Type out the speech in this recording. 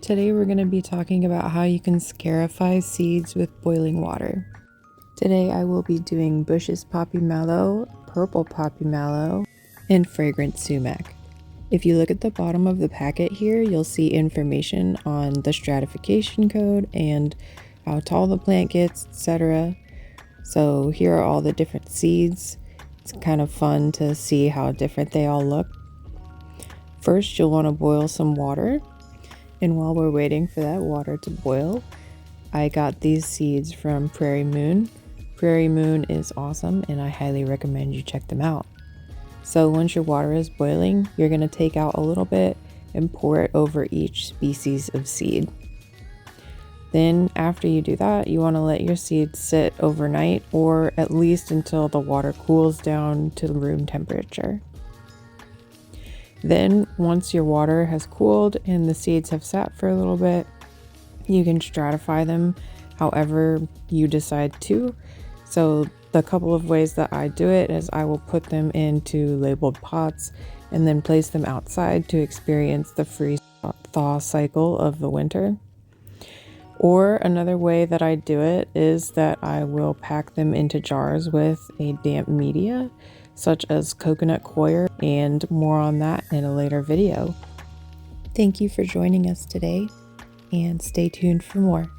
Today we're going to be talking about how you can scarify seeds with boiling water. Today I will be doing Bush's Poppy Mallow, Purple Poppy Mallow, and Fragrant Sumac. If you look at the bottom of the packet here, you'll see information on the stratification code and how tall the plant gets, etc. So here are all the different seeds. It's kind of fun to see how different they all look. First, you'll want to boil some water. And while we're waiting for that water to boil, I got these seeds from Prairie Moon. Prairie Moon is awesome and I highly recommend you check them out. So once your water is boiling, you're going to take out a little bit and pour it over each species of seed. Then after you do that, you want to let your seeds sit overnight or at least until the water cools down to room temperature. Then once your water has cooled and the seeds have sat for a little bit, you can stratify them however you decide to. So the couple of ways that I do it is I will put them into labeled pots and then place them outside to experience the freeze-thaw cycle of the winter. Or another way that I do it is that I will pack them into jars with a damp media, such as coconut coir, and more on that in a later video. Thank you for joining us today, and stay tuned for more.